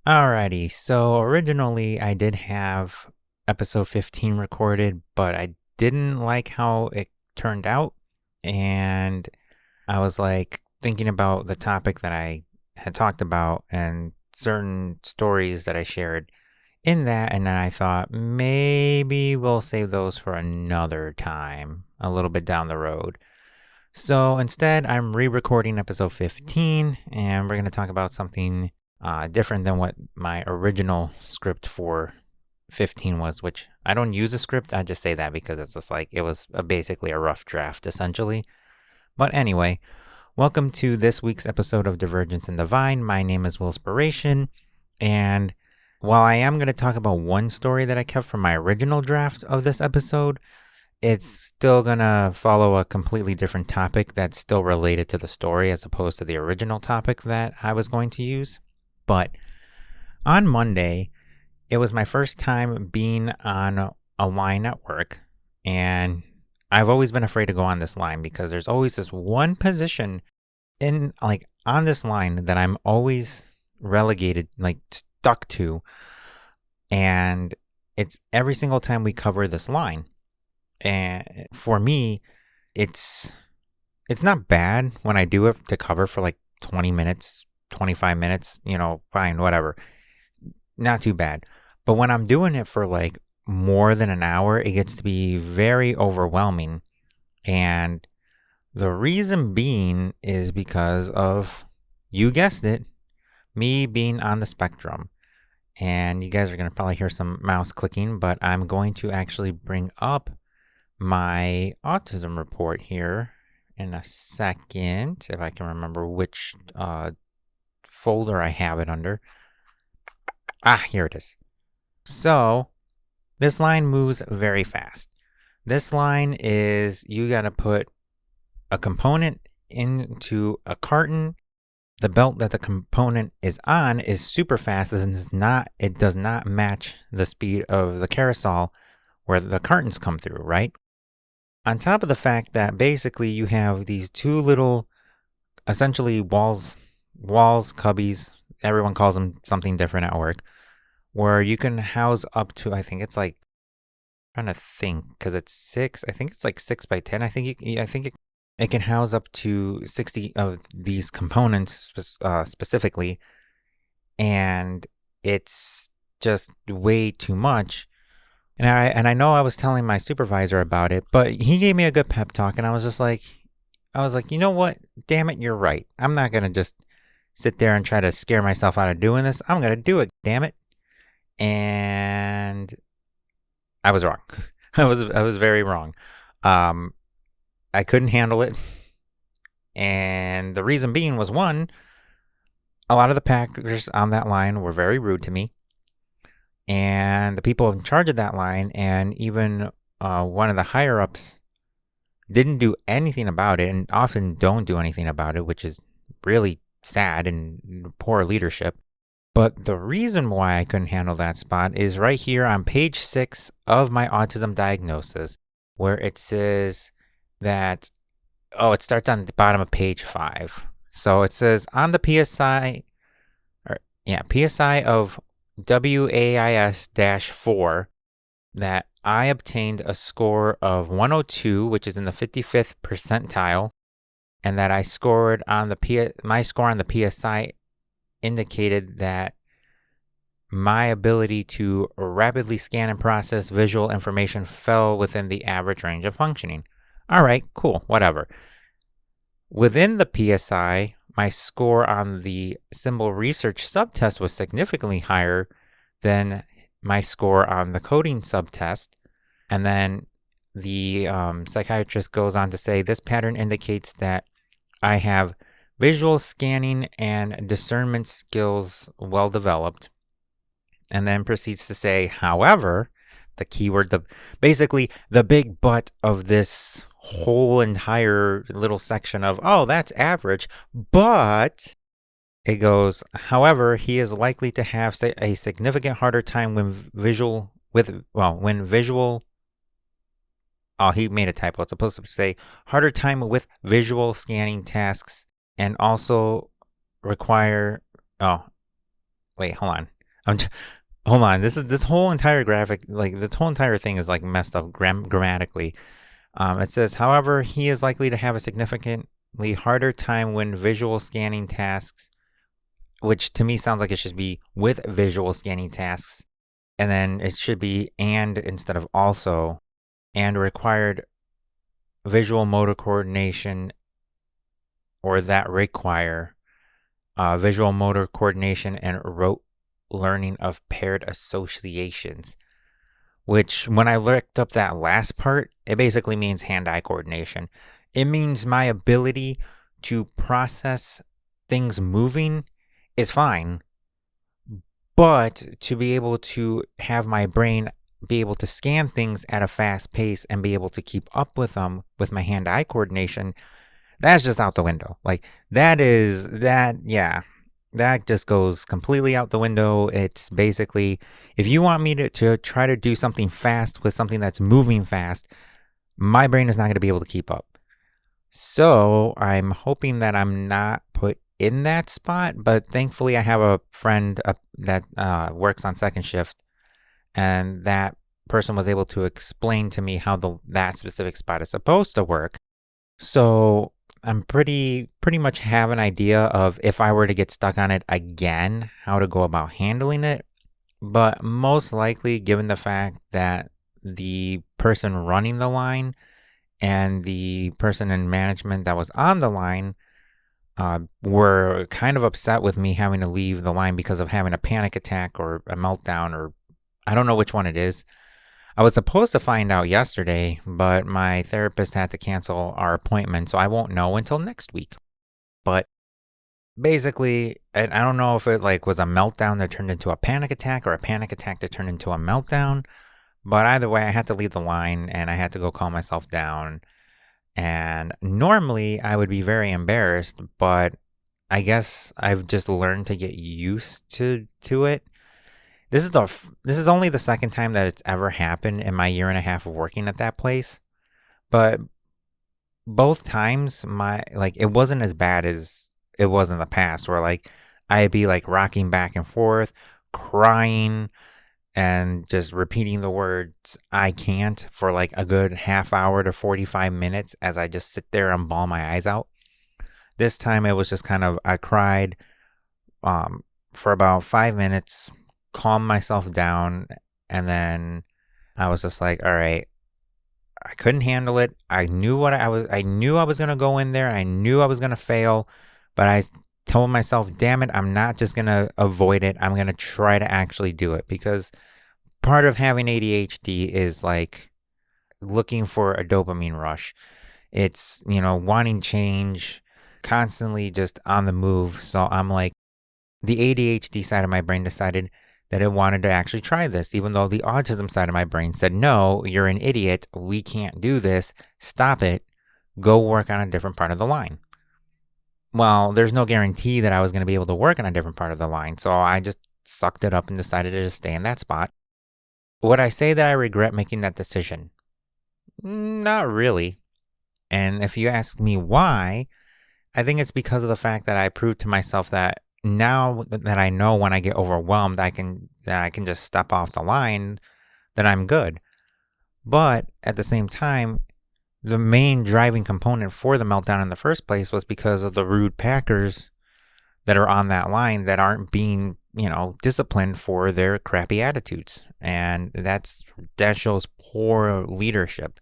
Alrighty, so originally I did have episode 15 recorded, but I didn't like how it turned out. And I was like thinking about the topic that I had talked about and certain stories that I shared in that. And then I thought maybe we'll save those for another time, a little bit down the road. So instead, I'm re recording episode 15, and we're going to talk about something different than what my original script for 15 was, which I don't use a script. I just say that because it's just like it was basically a rough draft, essentially. But anyway, welcome to this week's episode of Divergence and Divine. My name is WIllspiration, and while I am going to talk about one story that I kept from my original draft of this episode, it's still going to follow a completely different topic that's still related to the story as opposed to the original topic that I was going to use. But on Monday, it was my first time being on a line at work, and I've always been afraid to go on this line because there's always this one position on this line that I'm always relegated, stuck to, and it's every single time we cover this line. And for me, it's not bad when I do it to cover for like 20 minutes, 25 minutes, fine, whatever. Not too bad. But when I'm doing it for like more than an hour, it gets to be very overwhelming. And the reason being is because of, you guessed it, me being on the spectrum. And you guys are going to probably hear some mouse clicking, but I'm going to actually bring up my autism report here in a second, if I can remember which folder I have it under. Here it is. So this line moves very fast. This line is, you got to put a component into a carton. The belt that the component is on is super fast, and it does not match the speed of the carousel where the cartons come through, right? On top of the fact that basically you have these two little, essentially walls, cubbies, everyone calls them something different at work, where you can house up to, I think it's like, I'm trying to think, because it's 6, I think it's like 6 by 10. I think it can house up to 60 of these components specifically, and it's just way too much. And I know I was telling my supervisor about it, but he gave me a good pep talk, and I was like, you know what? Damn it, you're right. I'm not gonna just sit there and try to scare myself out of doing this. I'm gonna do it. Damn it. And I was wrong. I was very wrong. I couldn't handle it, and the reason being was, one, a lot of the packers on that line were very rude to me. And the people in charge of that line, and even one of the higher ups, didn't do anything about it, and often don't do anything about it, which is really sad and poor leadership. But the reason why I couldn't handle that spot is right here on page 6 of my autism diagnosis, where it says that, it starts on the bottom of page 5. So it says on the PSI of WAIS-4 that I obtained a score of 102, which is in the 55th percentile, and that I scored on my score on the PSI indicated that my ability to rapidly scan and process visual information fell within the average range of functioning. All right, cool, whatever. Within the PSI, my score on the symbol research subtest was significantly higher than my score on the coding subtest. And then the psychiatrist goes on to say, this pattern indicates that I have visual scanning and discernment skills well developed. And then proceeds to say, however, the keyword, basically the big but of this whole entire little section of, that's average, but it goes, however, he is likely to have a significant harder time he made a typo. It's supposed to say harder time with visual scanning tasks, and also require, hold on. I'm hold on. This whole entire graphic, like this whole entire thing is like messed up grammatically. It says, however, he is likely to have a significantly harder time when visual scanning tasks, which to me sounds like it should be with visual scanning tasks, and then it should be and instead of also, and required visual motor coordination or that require visual motor coordination and rote learning of paired associations. Which, when I looked up that last part, it basically means hand-eye coordination. It means my ability to process things moving is fine, but to be able to have my brain be able to scan things at a fast pace and be able to keep up with them with my hand-eye coordination, that's just out the window. Like, that just goes completely out the window. It's basically, if you want me to try to do something fast with something that's moving fast, my brain is not going to be able to keep up. So I'm hoping that I'm not put in that spot, but thankfully I have a friend that works on second shift, and that person was able to explain to me how that specific spot is supposed to work. So I'm pretty much have an idea of, if I were to get stuck on it again, how to go about handling it. But most likely, given the fact that the person running the line and the person in management that was on the line were kind of upset with me having to leave the line because of having a panic attack or a meltdown, or I don't know which one it is. I was supposed to find out yesterday, but my therapist had to cancel our appointment, so I won't know until next week. But basically, I don't know if it was a meltdown that turned into a panic attack or a panic attack that turned into a meltdown. But either way, I had to leave the line and I had to go calm myself down. And normally I would be very embarrassed, but I guess I've just learned to get used to it. This is only the second time that it's ever happened in my year and a half of working at that place. But both times it wasn't as bad as it was in the past, where I'd be rocking back and forth, crying, and just repeating the words "I can't" for a good half hour to 45 minutes as I just sit there and bawl my eyes out. This time it was just kind of, I cried for about 5 minutes, calmed myself down, and then I was just like, all right, I couldn't handle it. I knew I was going to go in there. I knew I was going to fail, but I told myself, damn it, I'm not just going to avoid it. I'm going to try to actually do it, because part of having ADHD is looking for a dopamine rush. It's, wanting change, constantly just on the move. So I'm the ADHD side of my brain decided that it wanted to actually try this, even though the autism side of my brain said, no, you're an idiot. We can't do this. Stop it. Go work on a different part of the line. Well, there's no guarantee that I was going to be able to work on a different part of the line. So I just sucked it up and decided to just stay in that spot. Would I say that I regret making that decision? Not really. And if you ask me why, I think it's because of the fact that I proved to myself that now that I know when I get overwhelmed, I can just step off the line, that I'm good. But at the same time, the main driving component for the meltdown in the first place was because of the rude packers that are on that line that aren't being, disciplined for their crappy attitudes. And that shows poor leadership.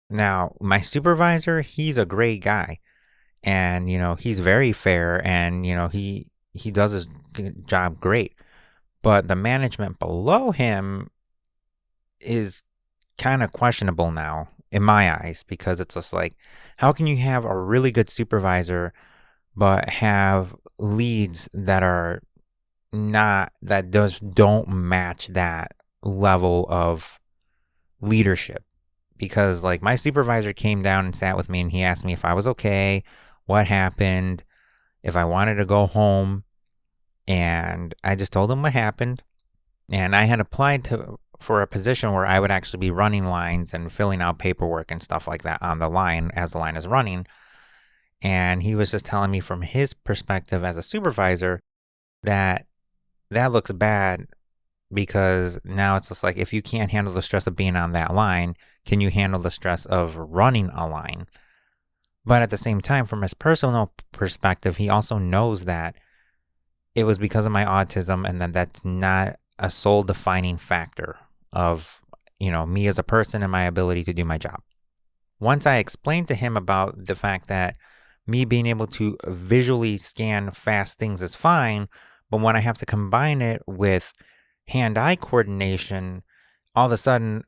Now, my supervisor, he's a great guy. And, he's very fair, and, he does his job great. But the management below him is kind of questionable now, in my eyes, because it's just how can you have a really good supervisor but have leads that don't match that level of leadership? Because my supervisor came down and sat with me, and he asked me if I was okay, what happened, if I wanted to go home, and I just told him what happened. And I had applied for a position where I would actually be running lines and filling out paperwork and stuff like that on the line as the line is running. And he was just telling me from his perspective as a supervisor that that looks bad because now it's just like, if you can't handle the stress of being on that line, can you handle the stress of running a line? But at the same time, from his personal perspective, he also knows that it was because of my autism and that's not a sole defining factor of, me as a person and my ability to do my job. Once I explained to him about the fact that me being able to visually scan fast things is fine, but when I have to combine it with hand-eye coordination, all of a sudden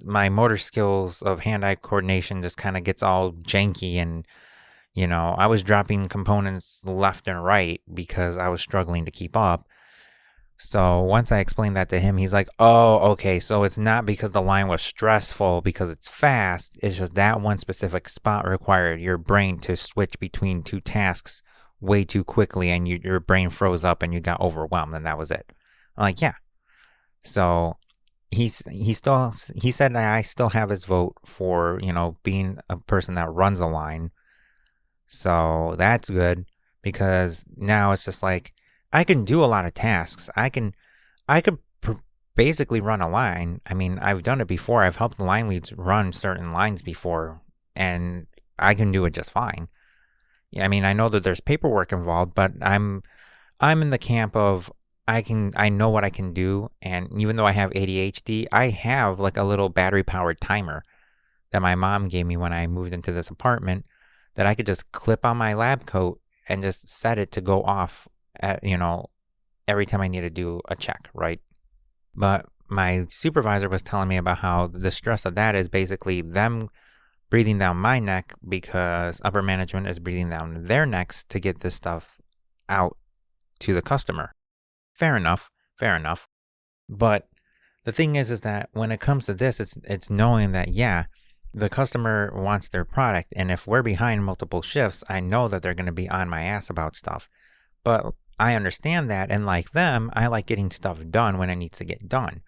my motor skills of hand-eye coordination just kind of gets all janky, and I was dropping components left and right because I was struggling to keep up. So once I explained that to him, he's like, oh, okay, so it's not because the line was stressful because it's fast. It's just that one specific spot required your brain to switch between two tasks way too quickly, and your brain froze up and you got overwhelmed, and that was it. I'm like, yeah. So he said that I still have his vote for, being a person that runs a line. So that's good, because now it's just like, I can do a lot of tasks. I could basically run a line. I mean, I've done it before. I've helped line leads run certain lines before, and I can do it just fine. Yeah, I mean, I know that there's paperwork involved, but I'm in the camp of, I know what I can do, and even though I have ADHD, I have like a little battery powered timer that my mom gave me when I moved into this apartment, that I could just clip on my lab coat and just set it to go off at, every time I need to do a check, right? But my supervisor was telling me about how the stress of that is basically them breathing down my neck because upper management is breathing down their necks to get this stuff out to the customer. Fair enough. But the thing is that when it comes to this, it's knowing that, yeah, the customer wants their product, and if we're behind multiple shifts, I know that they're going to be on my ass about stuff. But I understand that, and like them, I like getting stuff done when it needs to get done.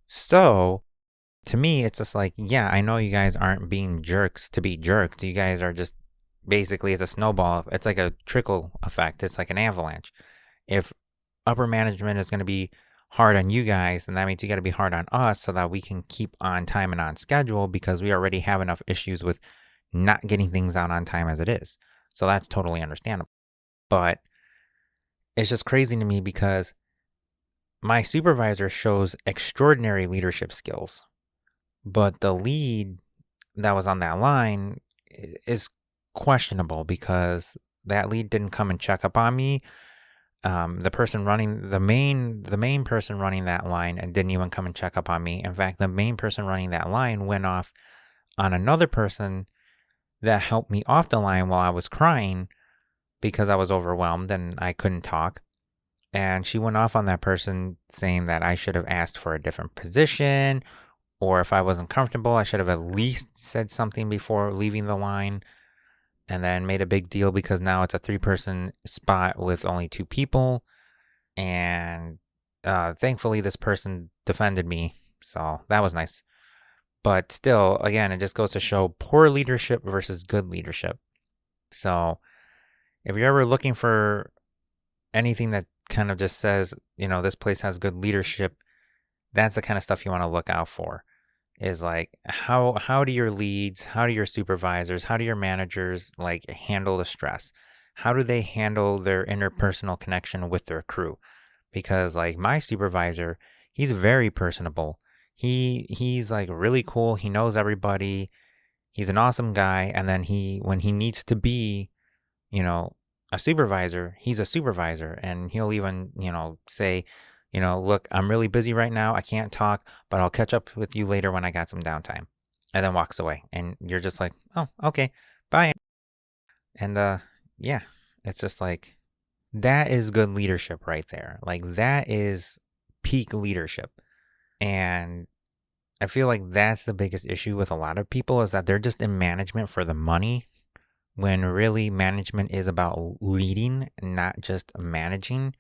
So to me, it's just like, yeah, I know you guys aren't being jerks to be jerked. You guys are just, basically, it's a snowball. It's like a trickle effect. It's like an avalanche. If upper management is going to be hard on you guys, then that means you got to be hard on us so that we can keep on time and on schedule, because we already have enough issues with not getting things out on time as it is. So that's totally understandable. But it's just crazy to me because my supervisor shows extraordinary leadership skills, but the lead that was on that line is questionable because that lead didn't come and check up on me. The person running the main person running that line and didn't even come and check up on me. In fact, the main person running that line went off on another person that helped me off the line while I was crying because I was overwhelmed and I couldn't talk. And she went off on that person saying that I should have asked for a different position, or if I wasn't comfortable, I should have at least said something before leaving the line. And then made a big deal because now it's a 3-person spot with only 2 people. And thankfully, this person defended me. So that was nice. But still, again, it just goes to show poor leadership versus good leadership. So if you're ever looking for anything that kind of just says, this place has good leadership, that's the kind of stuff you want to look out for. Is like, how do your leads, how do your supervisors, how do your managers like handle the stress? How do they handle their interpersonal connection with their crew? Because like my supervisor, he's very personable. He's like really cool. He knows everybody. He's an awesome guy. And then when he needs to be, a supervisor, he's a supervisor, and he'll even, say, look, I'm really busy right now. I can't talk, but I'll catch up with you later when I got some downtime. And then walks away. And you're just like, oh, okay, bye. And yeah, it's just like, that is good leadership right there. Like, that is peak leadership. And I feel like that's the biggest issue with a lot of people, is that they're just in management for the money, when really management is about leading, not just managing.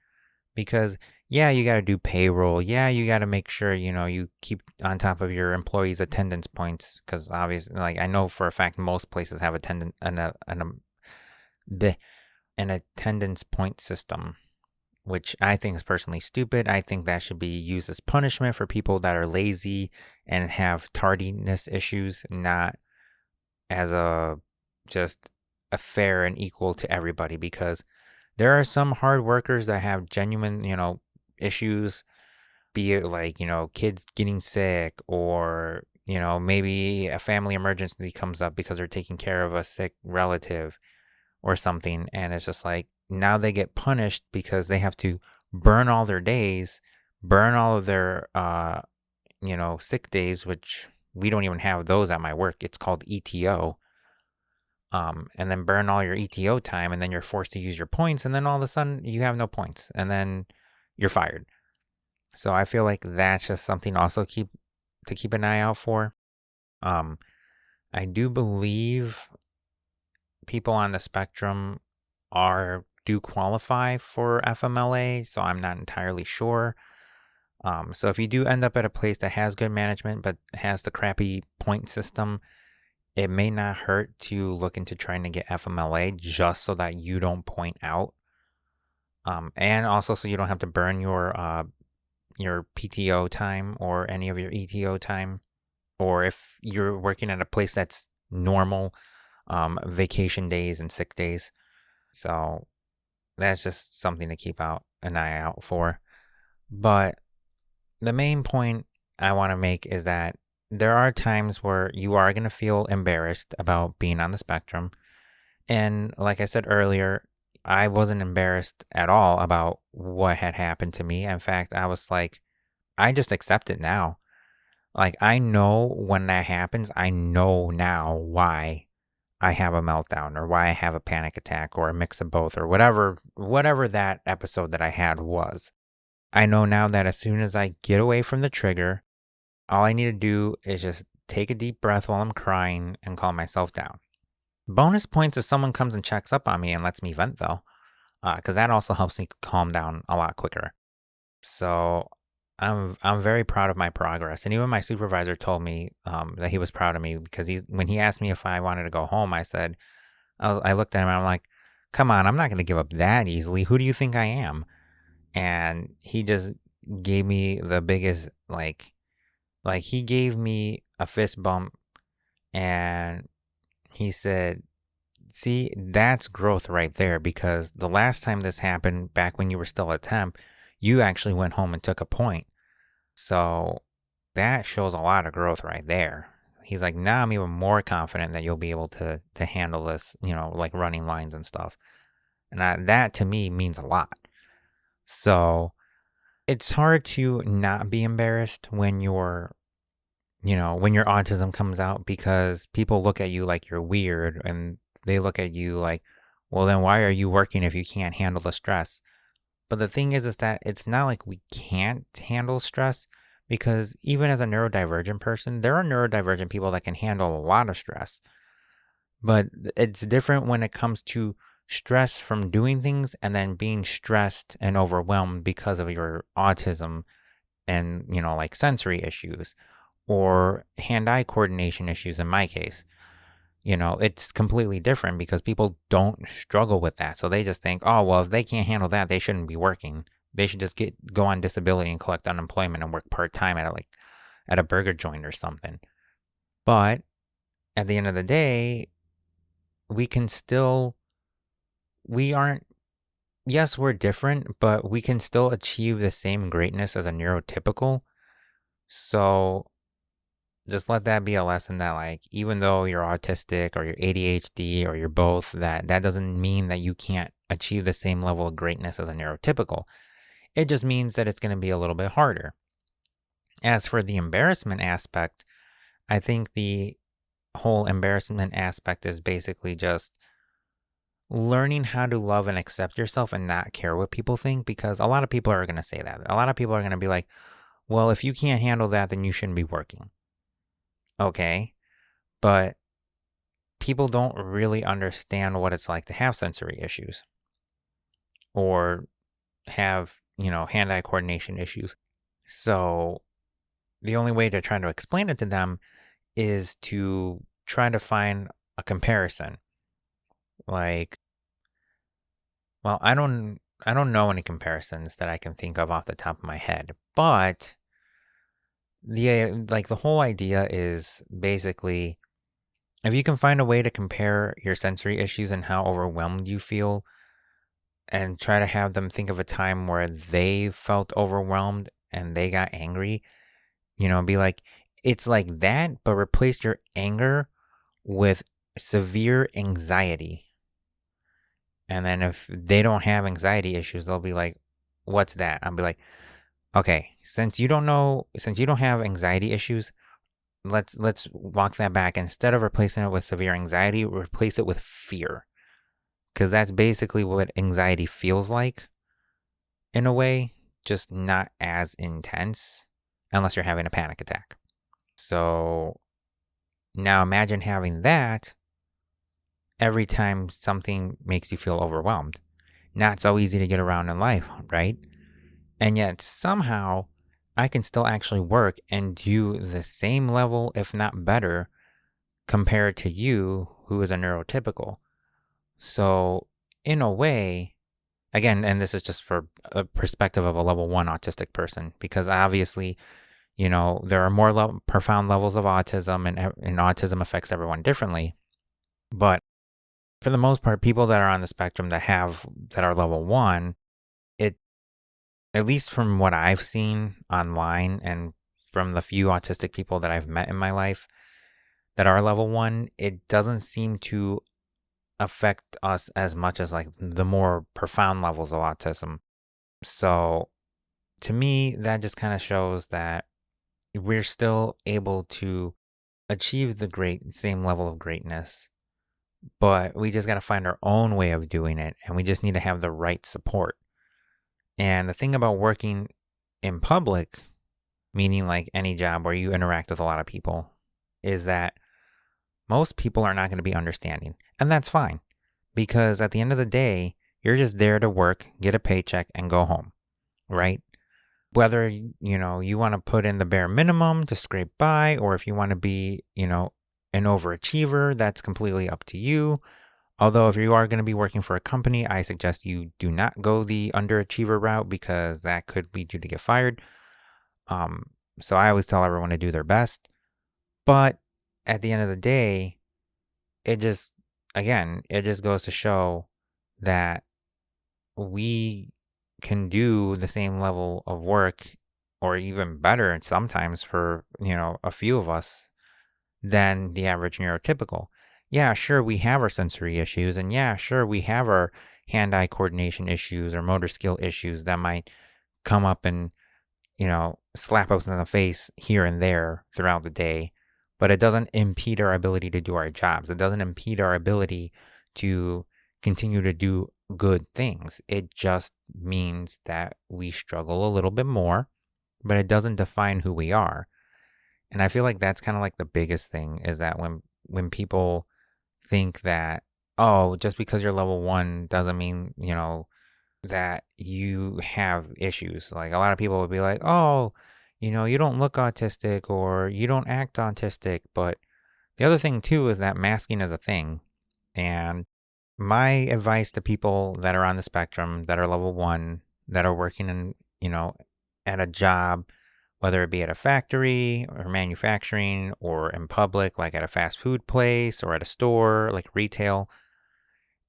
Because yeah, you got to do payroll. Yeah, you got to make sure, you keep on top of your employees' attendance points. Because obviously, like, I know for a fact most places have an attendance point system, which I think is personally stupid. I think that should be used as punishment for people that are lazy and have tardiness issues, not as just a fair and equal to everybody, because there are some hard workers that have genuine, issues, be it like, kids getting sick, or, maybe a family emergency comes up because they're taking care of a sick relative or something. And it's just like, now they get punished because they have to burn all their days, burn all of their, sick days, which we don't even have those at my work. It's called ETO. And then burn all your ETO time, and then you're forced to use your points, and then all of a sudden you have no points, and then you're fired. So I feel like that's just something also keep an eye out for. I do believe people on the spectrum do qualify for FMLA, so I'm not entirely sure. So if you do end up at a place that has good management but has the crappy point system, it may not hurt to look into trying to get FMLA just so that you don't point out. And also so you don't have to burn your PTO time or any of your ETO time. Or if you're working at a place that's normal, vacation days and sick days. So that's just something to keep an eye out for. But the main point I want to make is that there are times where you are going to feel embarrassed about being on the spectrum. And like I said earlier, I wasn't embarrassed at all about what had happened to me. In fact, I was like, I just accept it now. Like, I know when that happens, I know now why I have a meltdown, or why I have a panic attack, or a mix of both, or whatever that episode that I had was. I know now that as soon as I get away from the trigger, all I need to do is just take a deep breath while I'm crying and calm myself down. Bonus points if someone comes and checks up on me and lets me vent, though, because that also helps me calm down a lot quicker. So I'm very proud of my progress, and even my supervisor told me that he was proud of me, because when he asked me if I wanted to go home, I looked at him and I'm like, come on, I'm not going to give up that easily. Who do you think I am? And he just gave me the biggest he gave me a fist bump, and he said, see, that's growth right there, because the last time this happened, back when you were still a temp, you actually went home and took a point. So that shows a lot of growth right there. He's like, now I'm even more confident that you'll be able to handle this, like running lines and stuff. And that to me means a lot. So it's hard to not be embarrassed when your autism comes out, because people look at you like you're weird, and they look at you like, well, then why are you working if you can't handle the stress? But the thing is that it's not like we can't handle stress, because even as a neurodivergent person, there are neurodivergent people that can handle a lot of stress. But it's different when it comes to stress from doing things, and then being stressed and overwhelmed because of your autism and, like sensory issues or hand-eye coordination issues in my case. It's completely different, because people don't struggle with that. So they just think, oh, well, if they can't handle that, they shouldn't be working. They should just go on disability and collect unemployment and work part-time at a burger joint or something. But at the end of the day, yes, we're different, but we can still achieve the same greatness as a neurotypical. So just let that be a lesson, that like, even though you're autistic or you're ADHD or you're both, that doesn't mean that you can't achieve the same level of greatness as a neurotypical. It just means that it's going to be a little bit harder. As for the embarrassment aspect, I think the whole embarrassment aspect is basically just learning how to love and accept yourself and not care what people think, because a lot of people are going to say that. A lot of people are going to be like, well, if you can't handle that, then you shouldn't be working. Okay, but people don't really understand what it's like to have sensory issues or have, hand-eye coordination issues. So the only way to try to explain it to them is to try to find a comparison. Like, well, I don't I don't know any comparisons that I can think of off the top of my head, but the whole idea is basically if you can find a way to compare your sensory issues and how overwhelmed you feel and try to have them think of a time where they felt overwhelmed and they got angry, be like, it's like that, but replace your anger with severe anxiety. And then if they don't have anxiety issues, they'll be like, what's that? I'll be like, okay, since you don't have anxiety issues, let's walk that back. Instead of replacing it with severe anxiety, replace it with fear. Because that's basically what anxiety feels like in a way, just not as intense unless you're having a panic attack. So now imagine having that every time something makes you feel overwhelmed. Not so easy to get around in life, right? And yet somehow I can still actually work and do the same level, if not better, compared to you who is a neurotypical. So in a way, again, and this is just for a perspective of a level 1 autistic person, because obviously, there are more profound levels of autism, and autism affects everyone differently. But for the most part, people that are on the spectrum that are level 1, it, at least from what I've seen online and from the few autistic people that I've met in my life that are level 1, it doesn't seem to affect us as much as like the more profound levels of autism. So to me, that just kind of shows that we're still able to achieve the same level of greatness, but we just got to find our own way of doing it, and we just need to have the right support. And the thing about working in public, meaning like any job where you interact with a lot of people, is that most people are not going to be understanding. And that's fine, because at the end of the day, you're just there to work, get a paycheck, and go home, right? Whether, you want to put in the bare minimum to scrape by, or if you want to be, an overachiever, that's completely up to you. Although if you are going to be working for a company, I suggest you do not go the underachiever route, because that could lead you to get fired. So I always tell everyone to do their best. But at the end of the day, it just goes to show that we can do the same level of work, or even better sometimes for, a few of us, than the average neurotypical. Yeah, sure, we have our sensory issues, and yeah, sure, we have our hand-eye coordination issues or motor skill issues that might come up and, slap us in the face here and there throughout the day. But it doesn't impede our ability to do our jobs. It doesn't impede our ability to continue to do good things. It just means that we struggle a little bit more, but it doesn't define who we are. And I feel like that's kind of like the biggest thing, is that when people think that, oh, just because you're level 1 doesn't mean, that you have issues. Like a lot of people would be like, oh, you don't look autistic or you don't act autistic. But the other thing too is that masking is a thing. And my advice to people that are on the spectrum, that are level 1, that are working in, at a job, whether it be at a factory or manufacturing or in public, like at a fast food place or at a store, like retail,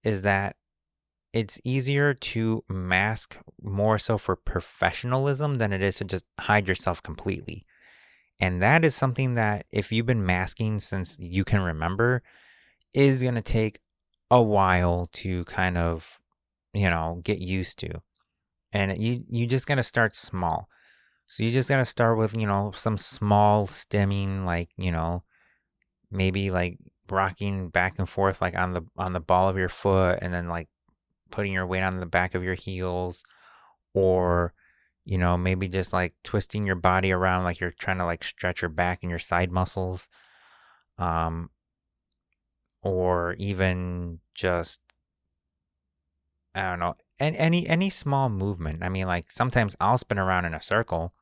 is that it's easier to mask more so for professionalism than it is to just hide yourself completely. And that is something that, if you've been masking since you can remember, is going to take a while to kind of, get used to. And you just got to start small. So you just got to start with, some small stimming, like, maybe like rocking back and forth, like on the ball of your foot, and then like putting your weight on the back of your heels, or, maybe just like twisting your body around like you're trying to like stretch your back and your side muscles. Or even just, I don't know, any small movement. I mean, like sometimes I'll spin around in a circle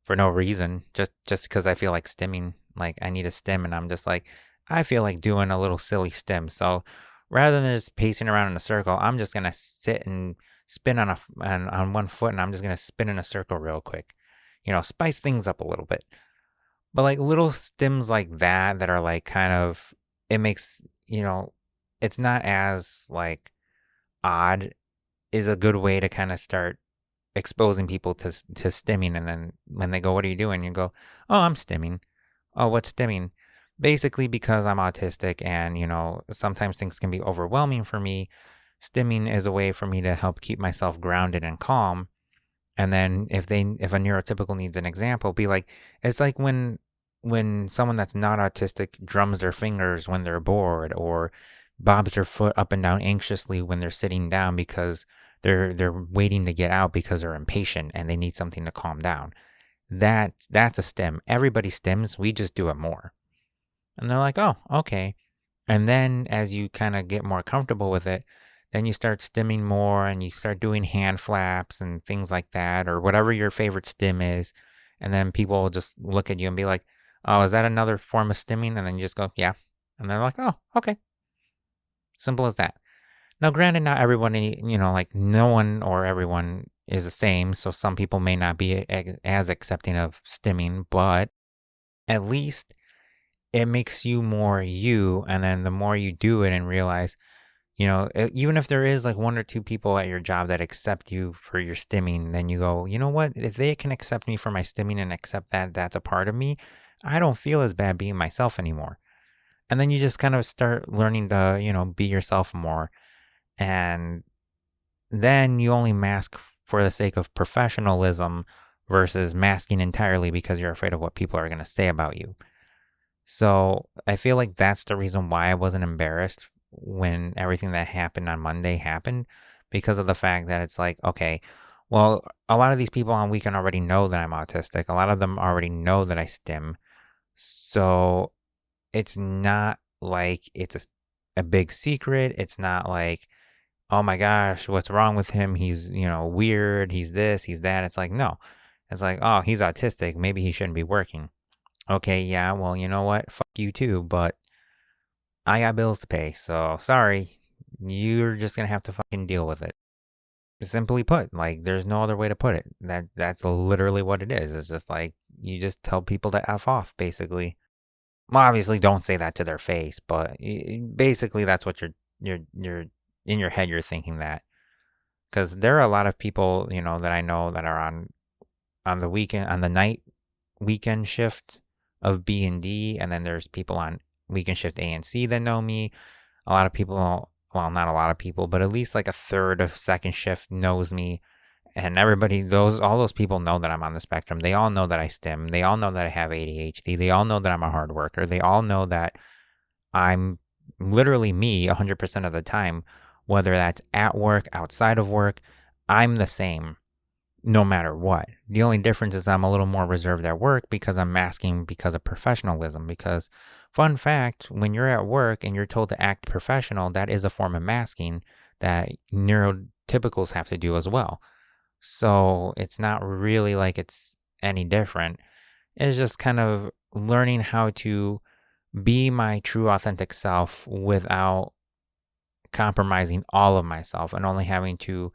for no reason, just because I feel like stimming, like I need a stim, and I'm just like, I feel like doing a little silly stim. So rather than just pacing around in a circle, I'm just gonna sit and spin on one foot and I'm just going to spin in a circle real quick. Spice things up a little bit. But like little stims like that are like kind of, it makes, it's not as like odd, is a good way to kind of start exposing people to stimming. And then when they go, "What are you doing?" You go, "Oh, I'm stimming." "Oh, what's stimming?" Basically, because I'm autistic and, sometimes things can be overwhelming for me, stimming is a way for me to help keep myself grounded and calm. And then if a neurotypical needs an example, be like, it's like when someone that's not autistic drums their fingers when they're bored, or bobs their foot up and down anxiously when they're sitting down because they're waiting to get out because they're impatient and they need something to calm down. That's a stim. Everybody stims, we just do it more. And they're like, "Oh, okay." And then as you kind of get more comfortable with it, then you start stimming more and you start doing hand flaps and things like that, or whatever your favorite stim is. And then people will just look at you and be like, "Oh, is that another form of stimming?" And then you just go, "Yeah." And they're like, "Oh, okay." Simple as that. Now, granted, not everybody, like no one or everyone is the same. So some people may not be as accepting of stimming, but at least it makes you more you. And then the more you do it and realize, even if there is like one or two people at your job that accept you for your stimming, then you go, "You know what? If they can accept me for my stimming and accept that that's a part of me, I don't feel as bad being myself anymore." And then you just kind of start learning to, be yourself more. And then you only mask for the sake of professionalism versus masking entirely because you're afraid of what people are going to say about you. So I feel like that's the reason why I wasn't embarrassed when everything that happened on Monday happened, because of the fact that it's like, okay, well, a lot of these people on Weekend already know that I'm autistic. A lot of them already know that I stim. So it's not like it's a big secret. It's not like, "Oh my gosh, what's wrong with him? He's, weird. He's this, he's that." It's like, no. It's like, "Oh, he's autistic. Maybe he shouldn't be working." Okay, yeah, well, you know what? Fuck you too, but I got bills to pay, so sorry. You're just gonna have to fucking deal with it. Simply put, like, there's no other way to put it. That's literally what it is. It's just like you just tell people to F off, basically. Well, obviously don't say that to their face, but basically that's what you're in your head, you're thinking that. Because there are a lot of people, that I know that are on the weekend, on the night weekend shift of B and D, and then there's people on weekend shift A and C that know me. A lot of people, well, not a lot of people, but at least like a third of second shift knows me. And all those people know that I'm on the spectrum. They all know that I stim. They all know that I have ADHD. They all know that I'm a hard worker. They all know that I'm literally me 100% of the time, whether that's at work, outside of work. I'm the same no matter what. The only difference is I'm a little more reserved at work because I'm masking because of professionalism. Because, fun fact, when you're at work and you're told to act professional, that is a form of masking that neurotypicals have to do as well. So it's not really like it's any different. It's just kind of learning how to be my true authentic self without compromising all of myself, and only having to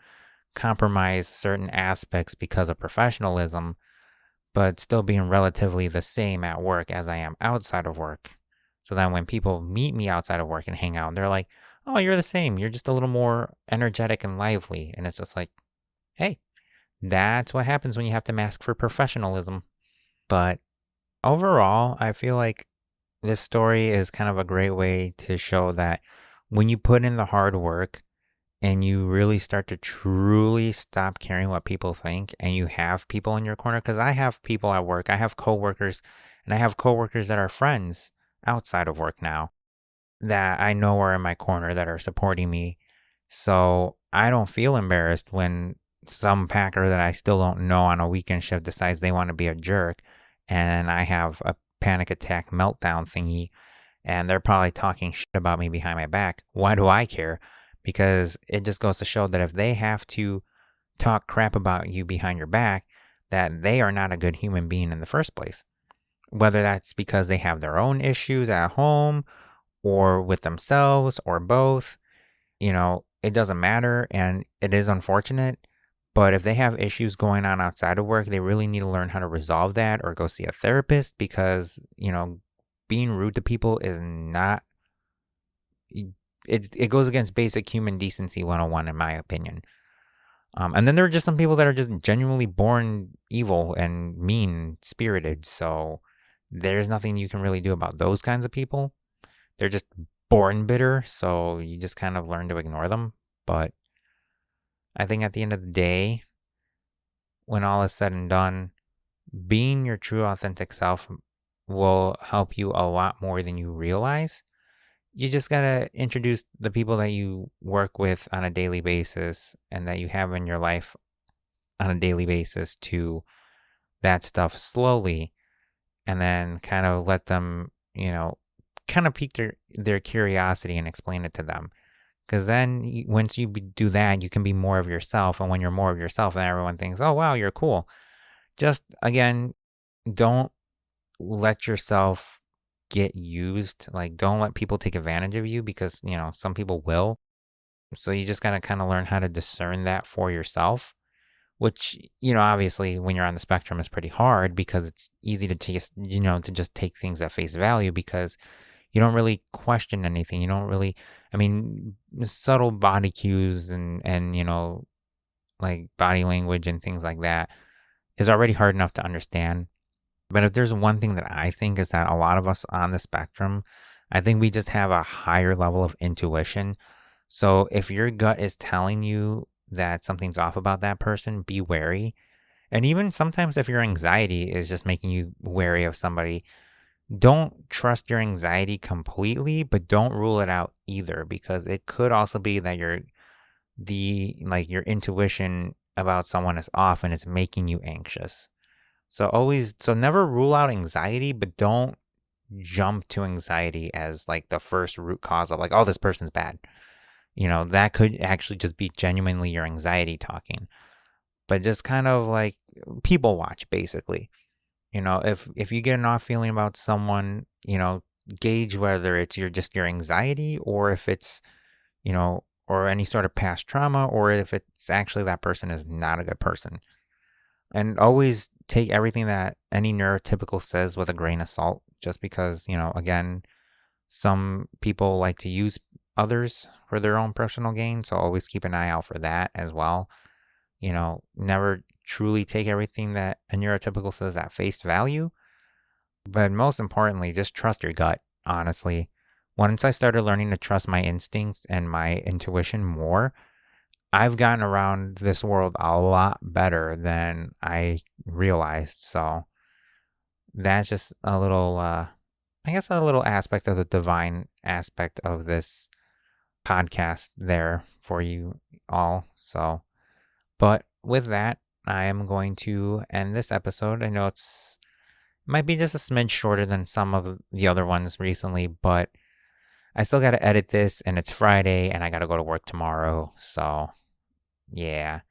compromise certain aspects because of professionalism, but still being relatively the same at work as I am outside of work. So then when people meet me outside of work and hang out, they're like, "Oh, you're the same. You're just a little more energetic and lively." And it's just like, hey, that's what happens when you have to mask for professionalism. But overall, I feel like this story is kind of a great way to show that when you put in the hard work and you really start to truly stop caring what people think, and you have people in your corner, because I have people at work, I have coworkers, and I have coworkers that are friends outside of work now that I know are in my corner that are supporting me. So I don't feel embarrassed when some packer that I still don't know on a weekend shift decides they want to be a jerk, and I have a panic attack meltdown thingy, and they're probably talking shit about me behind my back. Why do I care? Because it just goes to show that if they have to talk crap about you behind your back, that they are not a good human being in the first place. Whether that's because they have their own issues at home or with themselves or both, it doesn't matter, and it is unfortunate. But if they have issues going on outside of work, they really need to learn how to resolve that or go see a therapist, because, being rude to people is not, it goes against basic human decency 101, in my opinion. And then there are just some people that are just genuinely born evil and mean spirited. So there's nothing you can really do about those kinds of people. They're just born bitter. So you just kind of learn to ignore them. But I think at the end of the day, when all is said and done, being your true authentic self will help you a lot more than you realize. You just got to introduce the people that you work with on a daily basis and that you have in your life on a daily basis to that stuff slowly, and then kind of let them, kind of pique their curiosity and explain it to them. Because then once you do that, you can be more of yourself. And when you're more of yourself, then everyone thinks, oh, wow, you're cool. Just, again, don't let yourself get used. Like, don't let people take advantage of you, because, some people will. So you just got to kind of learn how to discern that for yourself, which, obviously when you're on the spectrum is pretty hard, because it's easy to just take things at face value, because you don't really question anything. You don't really, subtle body cues and, like body language and things like that is already hard enough to understand. But if there's one thing that I think is that a lot of us on the spectrum, I think we just have a higher level of intuition. So if your gut is telling you that something's off about that person, be wary. And even sometimes if your anxiety is just making you wary of somebody, don't trust your anxiety completely, but don't rule it out either, because it could also be that your intuition about someone is off and it's making you anxious. So never rule out anxiety, but don't jump to anxiety as like the first root cause of like, oh, this person's bad. That could actually just be genuinely your anxiety talking. But just kind of like people watch, basically. If you get an off feeling about someone, gauge whether it's your anxiety, or if it's, or any sort of past trauma, or if it's actually that person is not a good person. And always take everything that any neurotypical says with a grain of salt, just because, again, some people like to use others for their own personal gain. So always keep an eye out for that as well. Never truly take everything that a neurotypical says at face value. But most importantly, just trust your gut, honestly. Once I started learning to trust my instincts and my intuition more, I've gotten around this world a lot better than I realized. So that's just a little, a little aspect of the divine aspect of this podcast there for you all. So, but with that, I am going to end this episode. I know it might be just a smidge shorter than some of the other ones recently, but I still got to edit this, and it's Friday and I got to go to work tomorrow. So yeah.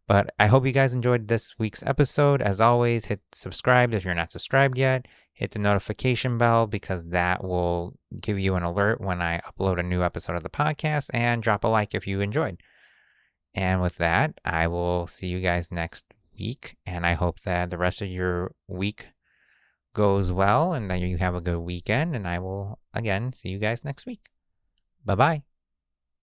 But I hope you guys enjoyed this week's episode. As always, hit subscribe if you're not subscribed yet. Hit the notification bell, because that will give you an alert when I upload a new episode of the podcast, and drop a like if you enjoyed. And with that, I will see you guys next week. And I hope that the rest of your week goes well and that you have a good weekend. And I will, again, see you guys next week. Bye-bye.